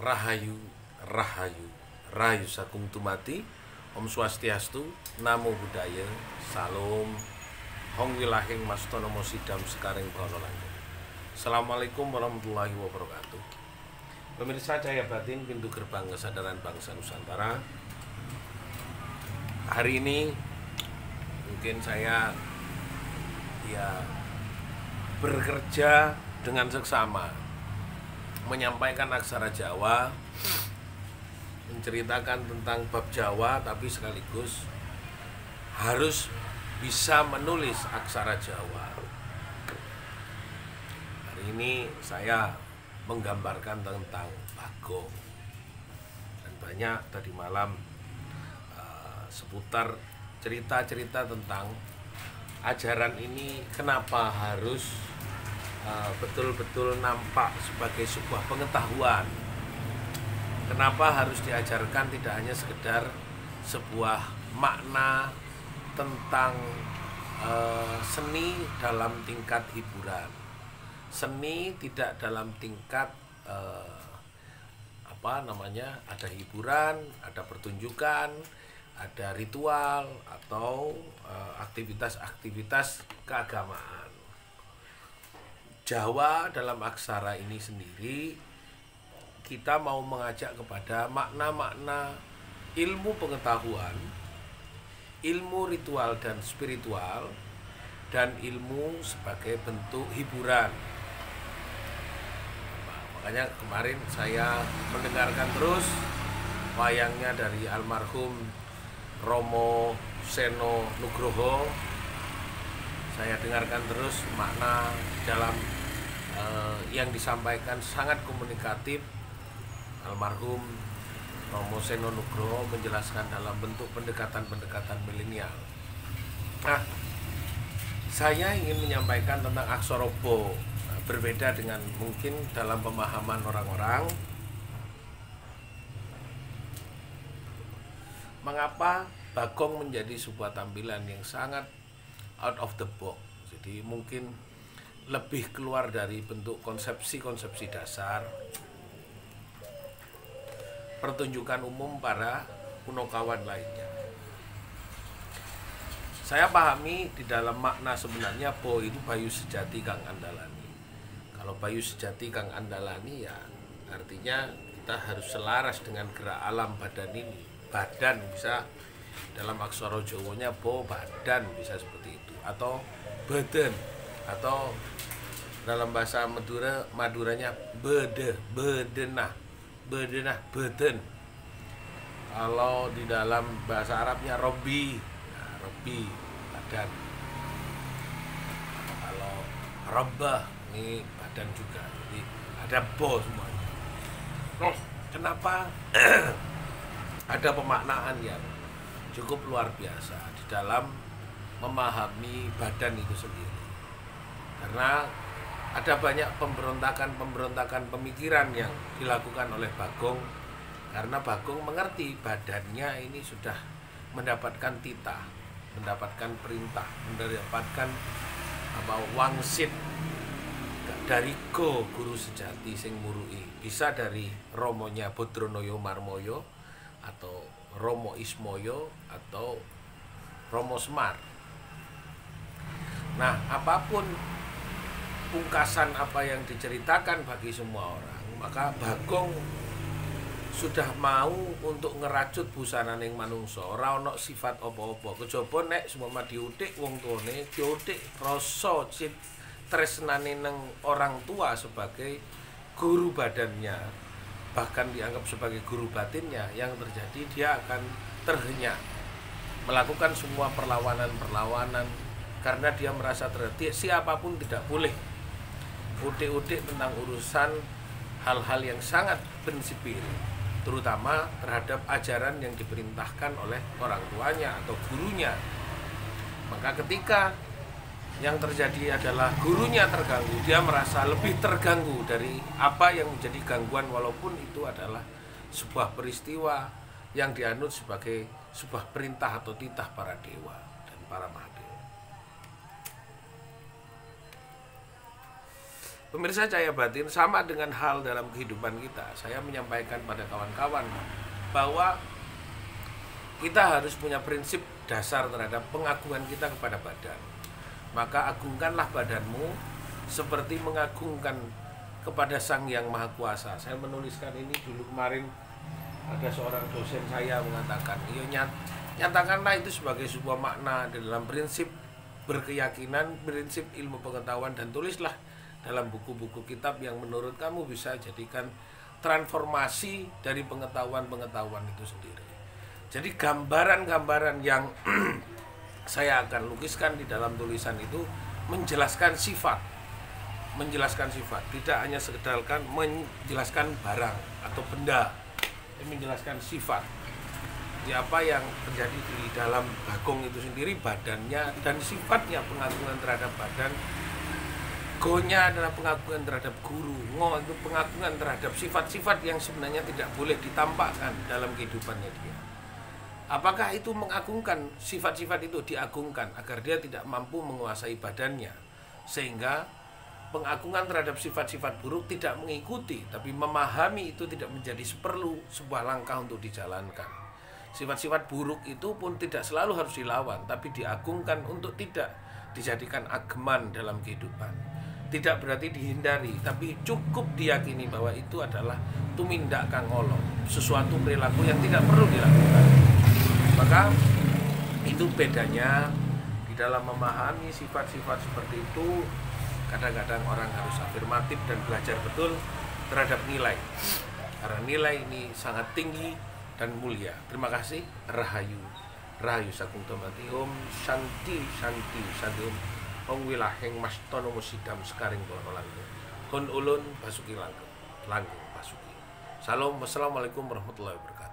Rahayu, Rahayu, Rahayu Sagung Tumati, Om Swastiastu, Namo Buddhaya, Salam, Hong Wilahing Mastonomo Sidam Sekaring Bawana Langgeng. Assalamualaikum warahmatullahi wabarakatuh. Pemirsa Cahaya Batin, pintu gerbang kesadaran bangsa Nusantara. Hari ini mungkin saya bekerja dengan seksama menyampaikan aksara Jawa, menceritakan tentang bab Jawa, tapi sekaligus harus bisa menulis aksara Jawa. Hari ini saya menggambarkan tentang Bagong, dan banyak tadi malam seputar cerita-cerita tentang ajaran ini kenapa harus betul-betul nampak sebagai sebuah pengetahuan. Kenapa harus diajarkan tidak hanya sekedar sebuah makna tentang seni dalam tingkat hiburan. Seni tidak dalam tingkat ada hiburan, ada pertunjukan, ada ritual atau aktivitas-aktivitas keagamaan. Jawa dalam aksara ini sendiri kita mau mengajak kepada makna-makna ilmu pengetahuan, ilmu ritual dan spiritual, dan ilmu sebagai bentuk hiburan. Makanya kemarin saya mendengarkan terus wayangnya dari almarhum Romo Seno Nugroho. Saya dengarkan terus makna dalam yang disampaikan sangat komunikatif. Almarhum Romo Seno Nugroho menjelaskan dalam bentuk pendekatan-pendekatan milenial. Nah, saya ingin menyampaikan tentang aksara Ba, berbeda dengan mungkin dalam pemahaman orang-orang. Mengapa Bagong menjadi sebuah tampilan yang sangat out of the box, jadi mungkin lebih keluar dari bentuk konsepsi-konsepsi dasar pertunjukan umum para punokawan lainnya. Saya pahami di dalam makna sebenarnya Ba itu bayu sejati kang andalani. Kalau bayu sejati kang andalani ya artinya kita harus selaras dengan gerak alam badan ini. Badan bisa dalam aksara Jawanya Ba, badan bisa seperti itu, atau badan, atau dalam bahasa Maduranya bedenah, beden. Kalau di dalam bahasa Arabnya robi, nah, robi badan. Kalau rabbah ini badan juga, jadi ada Ba semuanya. Kenapa ada pemaknaan yang cukup luar biasa di dalam memahami badan itu sendiri, karena ada banyak pemberontakan pemikiran yang dilakukan oleh Bagong, karena Bagong mengerti badannya ini sudah mendapatkan titah, mendapatkan perintah, mendapatkan wangsit dari guru sejati sing murui, bisa dari romonya Bodronoyo Marmoyo atau Romo Ismoyo atau Romo Semar. Nah, apapun pungkasan apa yang diceritakan bagi semua orang, maka Bagong sudah mau untuk ngeracut busana ning manungsa, ora ana sifat apa-apa. Kejaba nek semua diutik wong tuane, diutik rasa tresnane nang orang tua sebagai guru badannya, bahkan dianggap sebagai guru batinnya. Yang terjadi dia akan terhenyak melakukan semua perlawanan karena dia merasa terhenti. Siapapun tidak boleh udik-udik tentang urusan hal-hal yang sangat prinsipil, terutama terhadap ajaran yang diperintahkan oleh orang tuanya atau gurunya. Maka ketika yang terjadi adalah gurunya terganggu, dia merasa lebih terganggu dari apa yang menjadi gangguan, walaupun itu adalah sebuah peristiwa yang dianut sebagai sebuah perintah atau titah para dewa dan para mahadewa. Pemirsa Cahaya Batin, sama dengan hal dalam kehidupan kita. Saya menyampaikan pada kawan-kawan bahwa kita harus punya prinsip dasar terhadap pengagungan kita kepada badan. Maka agungkanlah badanmu seperti mengagungkan kepada Sang Yang Maha Kuasa. Saya menuliskan ini dulu kemarin, ada seorang dosen saya mengatakan, nyatakanlah itu sebagai sebuah makna dalam prinsip berkeyakinan, prinsip ilmu pengetahuan, dan tulislah dalam buku-buku kitab yang menurut kamu bisa jadikan transformasi dari pengetahuan-pengetahuan itu sendiri. Jadi gambaran-gambaran yang saya akan lukiskan di dalam tulisan itu menjelaskan sifat, tidak hanya sekedar menjelaskan barang atau benda, menjelaskan sifat. Apa yang terjadi di dalam Bagong itu sendiri, badannya dan sifatnya, pengagungan terhadap badan. Go-nya adalah pengagungan terhadap guru, ngo itu pengagungan terhadap sifat-sifat yang sebenarnya tidak boleh ditampakkan dalam kehidupannya dia. Apakah itu mengagungkan, sifat-sifat itu diagungkan agar dia tidak mampu menguasai badannya, sehingga pengagungan terhadap sifat-sifat buruk tidak mengikuti, tapi memahami itu tidak menjadi seperlu sebuah langkah untuk dijalankan. Sifat-sifat buruk itu pun tidak selalu harus dilawan, tapi diagungkan untuk tidak dijadikan ageman dalam kehidupan. Tidak berarti dihindari, tapi cukup diyakini bahwa itu adalah tumindak kang olo, sesuatu perilaku yang tidak perlu dilakukan. Maka itu bedanya di dalam memahami sifat-sifat seperti itu. Kadang-kadang orang harus afirmatif dan belajar betul terhadap nilai, karena nilai ini sangat tinggi dan mulia. Terima kasih. Rahayu, Rahayu Sagung Tomati Om Santi Santi Santi Om wilaheng mas tono musidam sekaring bono langkung kon ulun basuki langkung pasuki. Salam, wassalamualaikum warahmatullahi wabarakatuh.